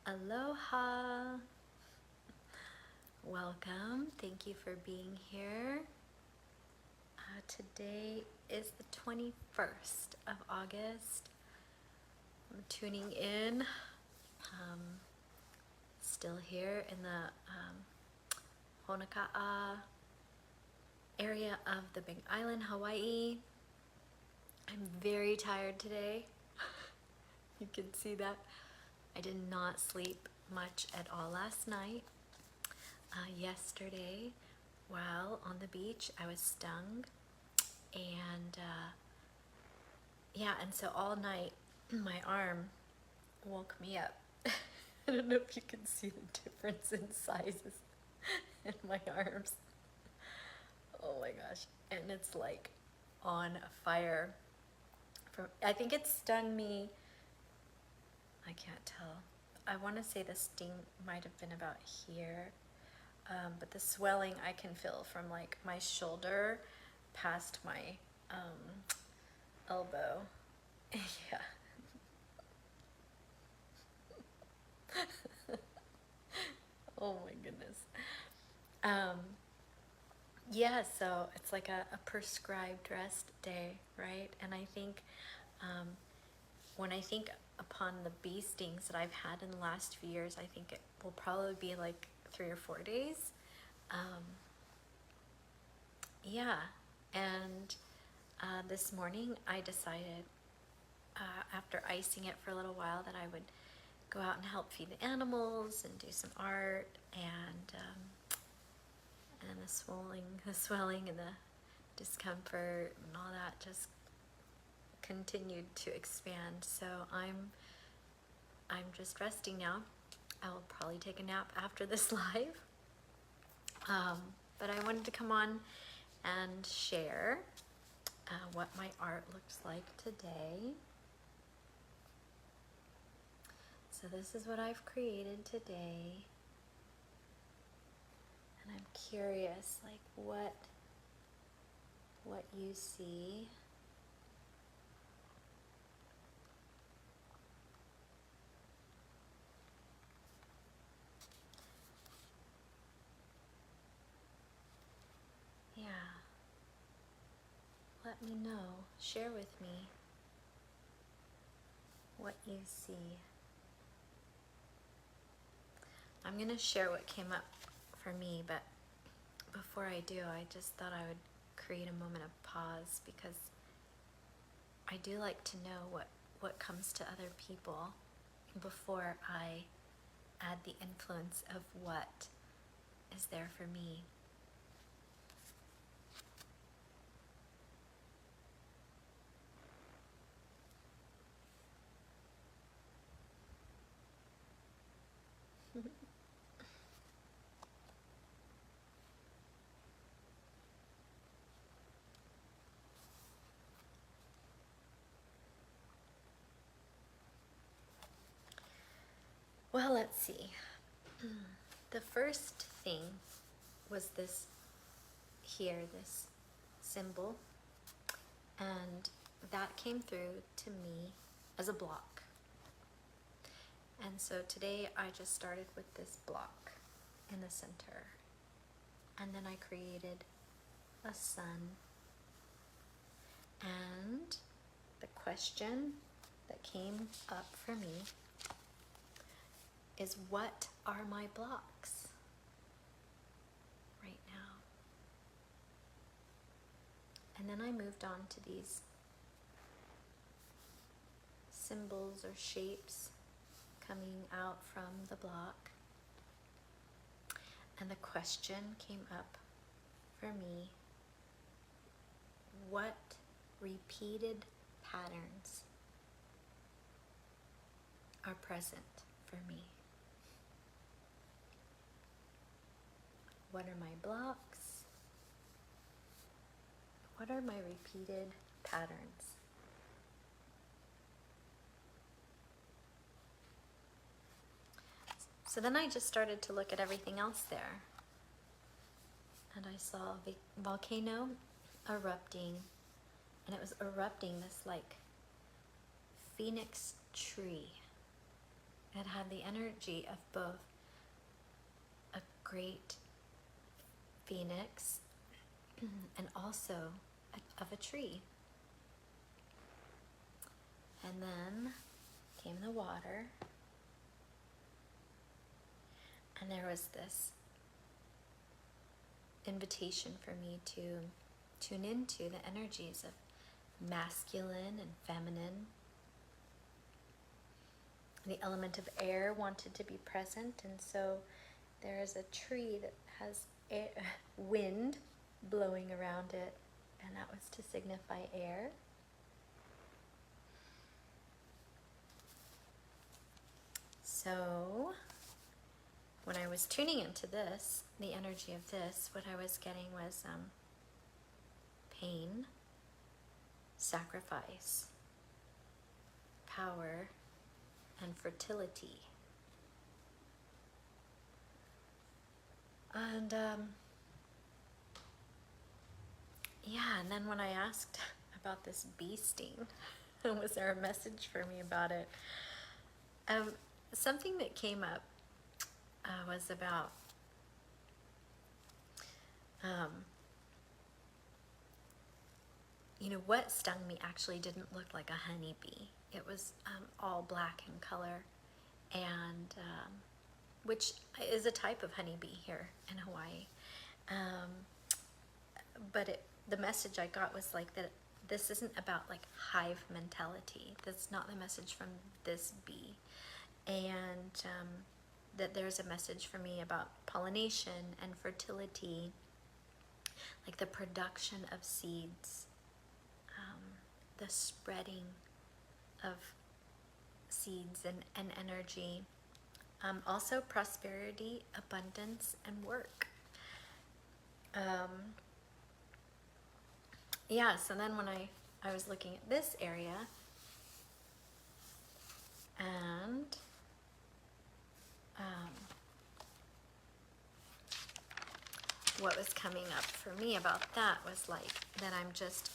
Aloha! Welcome. Thank you for being here. Today is the 21st of August. I'm tuning in. Still here in the Honoka'a area of the Big Island, Hawaii. I'm very tired today. You can see that. I did not sleep much at all last night. Yesterday, while on the beach, I was stung, and and so all night my arm woke me up. I don't know if you can see the difference in sizes in my arms. Oh my gosh. And it's like on fire. I think it stung me, I can't tell. I want to say the sting might have been about here. But the swelling I can feel from like my shoulder past my elbow. Yeah. Oh my goodness. Yeah, so it's like a prescribed rest day, right? And I think when I think upon the bee stings that I've had in the last few years, I think it will probably be like 3 or 4 days. Yeah, and this morning I decided, after icing it for a little while, that I would go out and help feed the animals and do some art, and the swelling and the discomfort and all that just continued to expand. So I'm just resting now. I will probably take a nap after this live. But I wanted to come on and share what my art looks like today. So this is what I've created today. And I'm curious, like what you see. Yeah. Let me know. Share with me what you see. I'm gonna share what came up for me, but before I do, I just thought I would create a moment of pause, because I do like to know what comes to other people before I add the influence of what is there for me. Well, let's see. The first thing was this here, this symbol, and that came through to me as a block. And so today I just started with this block in the center, and then I created a sun. And the question that came up for me is, what are my blocks right now? And then I moved on to these symbols or shapes coming out from the block. And the question came up for me: what repeated patterns are present for me? What are my blocks? What are my repeated patterns? So then I just started to look at everything else there. And I saw a volcano erupting, and it was erupting this like phoenix tree. It had the energy of both a great phoenix and also of a tree. And then came the water, and there was this invitation for me to tune into the energies of masculine and feminine. The element of air wanted to be present, and so there is a tree that has air, wind blowing around it, and that was to signify air. So when I was tuning into this, the energy of this, what I was getting was pain, sacrifice, power, and fertility. And yeah, and then when I asked about this bee sting, was there a message for me about it? Something that came up was about what stung me actually didn't look like a honeybee. It was all black in color, and which is a type of honeybee here in Hawaii. But the message I got was like that this isn't about like hive mentality. That's not the message from this bee. And that there's a message for me about pollination and fertility, like the production of seeds, the spreading of seeds and energy. Also prosperity, abundance, and work. Yeah, so then when I was looking at this area, and what was coming up for me about that was like that I'm just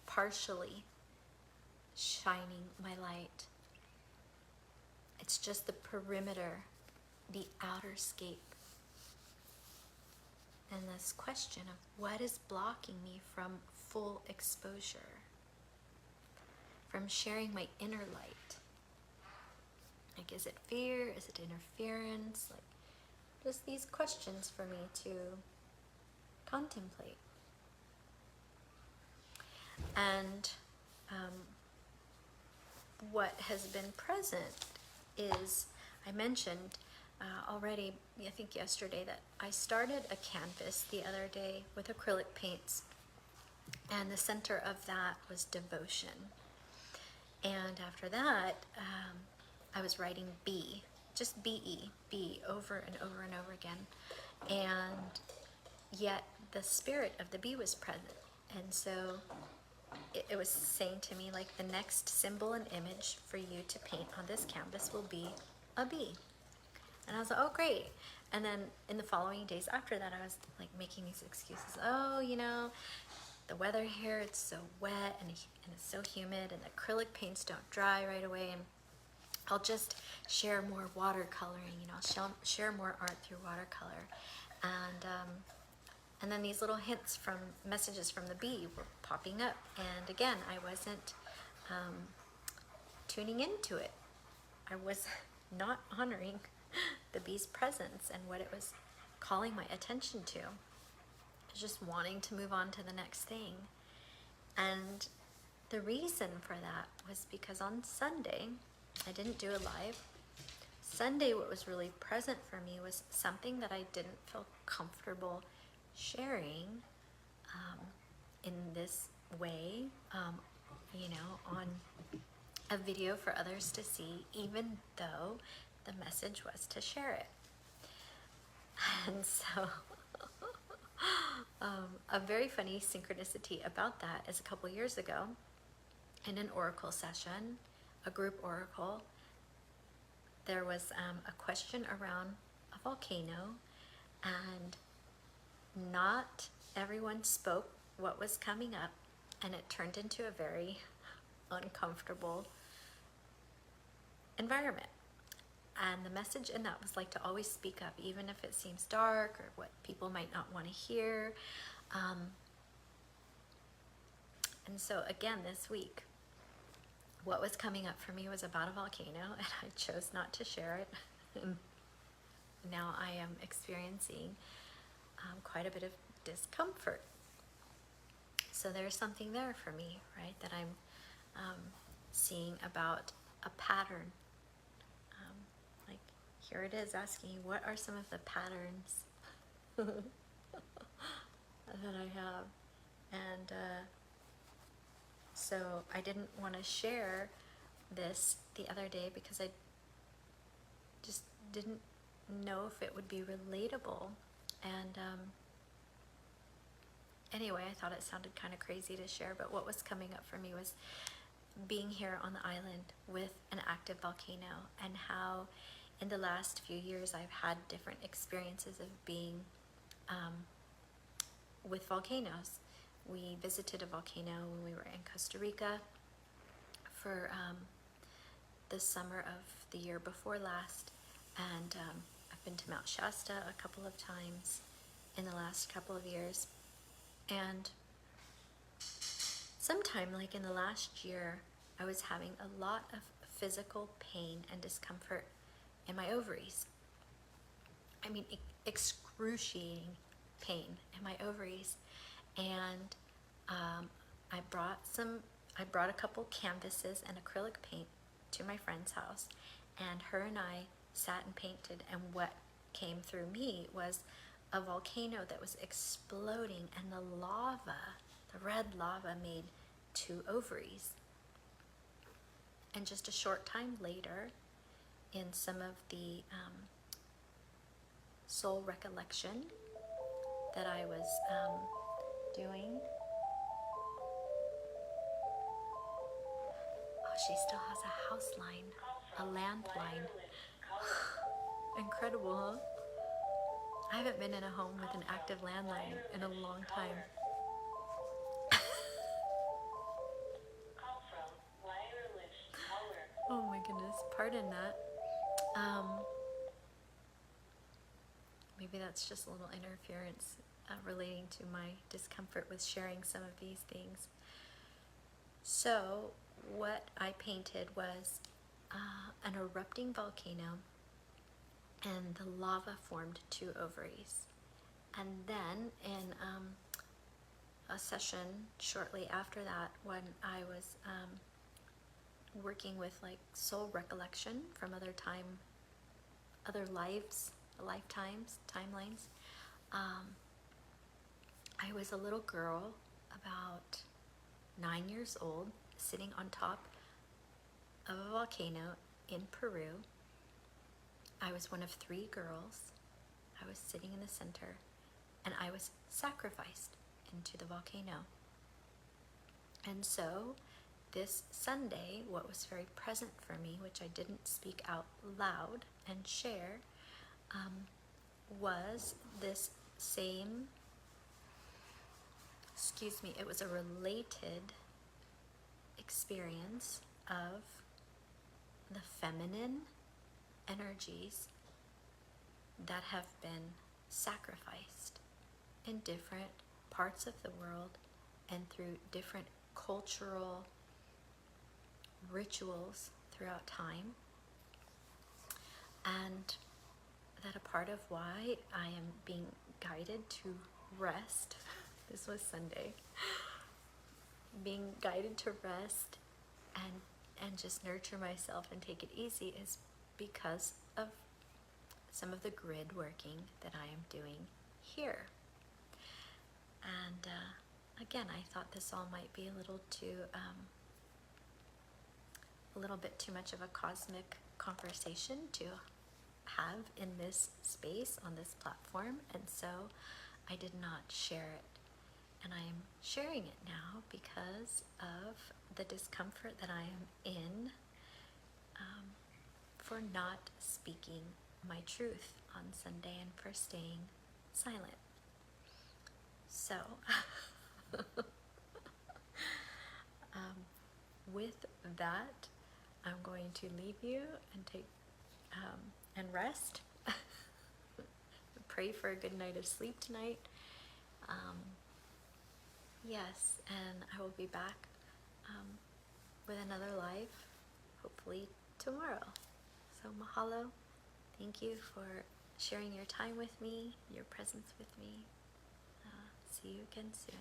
partially shining my light. It's just the perimeter, the outer scape. And this question of what is blocking me from full exposure, from sharing my inner light. Like, is it fear? Is it interference? Like, just these questions for me to contemplate. And what has been present is, I mentioned already, I think yesterday, that I started a canvas the other day with acrylic paints, and the center of that was devotion. And after that, I was writing B, just B-E, B, over and over and over again. And yet the spirit of the bee was present. And so it was saying to me, like, the next symbol and image for you to paint on this canvas will be a bee. And I was like, oh, great. And then in the following days after that, I was like making these excuses. Oh, the weather here, it's so wet and it's so humid, and the acrylic paints don't dry right away. And I'll just share more watercoloring, I'll share more art through watercolor. And then these little hints from messages from the bee were popping up. And again, I wasn't tuning into it. I was not honoring the bee's presence and what it was calling my attention to. I was just wanting to move on to the next thing. And the reason for that was because on Sunday, I didn't do a live. Sunday, what was really present for me was something that I didn't feel comfortable sharing in this way, on a video for others to see, even though the message was to share it. And so a very funny synchronicity about that is a couple years ago in an oracle session, a group oracle, there was a question around a volcano, and not everyone spoke what was coming up, and it turned into a very uncomfortable environment. And the message in that was like to always speak up, even if it seems dark or what people might not want to hear. And so again, this week, what was coming up for me was about a volcano, and I chose not to share it. And now I am experiencing quite a bit of discomfort. So there's something there for me, right, that I'm seeing about a pattern. Like here it is asking you, what are some of the patterns that I have? And so I didn't want to share this the other day because I just didn't know if it would be relatable. And anyway, I thought it sounded kind of crazy to share, but what was coming up for me was being here on the island with an active volcano, and how in the last few years I've had different experiences of being with volcanoes. We visited a volcano when we were in Costa Rica for the summer of the year before last, and I've been to Mount Shasta a couple of times in the last couple of years. And sometime like in the last year, I was having a lot of physical pain and discomfort in my ovaries. I mean, excruciating pain in my ovaries. And I brought a couple canvases and acrylic paint to my friend's house, and her and I sat and painted, and what came through me was a volcano that was exploding, and the lava, the red lava, made 2 ovaries. And just a short time later, in some of the soul recollection that I was doing, oh, she still has a house line, a landline. Incredible, huh? I haven't been in a home with an active landline in a long time. Oh my goodness, pardon that. Maybe that's just a little interference relating to my discomfort with sharing some of these things. So what I painted was an erupting volcano, and the lava formed 2 ovaries. And then in a session shortly after that, when I was working with like soul recollection from other lives, lifetimes, timelines, I was a little girl about 9 years old, sitting on top of a volcano in Peru. I was one of 3 girls. I was sitting in the center, and I was sacrificed into the volcano. And so this Sunday, what was very present for me, which I didn't speak out loud and share, was this same, it was a related experience of the feminine energies that have been sacrificed in different parts of the world and through different cultural rituals throughout time, and that a part of why I am being guided to rest, this was Sunday, being guided to rest and just nurture myself and take it easy is because of some of the grid working that I am doing here. And again, I thought this all might be a little bit too much of a cosmic conversation to have in this space on this platform, and so I did not share it. And I am sharing it now because of the discomfort that I am in for not speaking my truth on Sunday and for staying silent. So, with that, I'm going to leave you and take and rest. Pray for a good night of sleep tonight. Yes, and I will be back with another live, hopefully tomorrow. So mahalo. Thank you for sharing your time with me, your presence with me. See you again soon.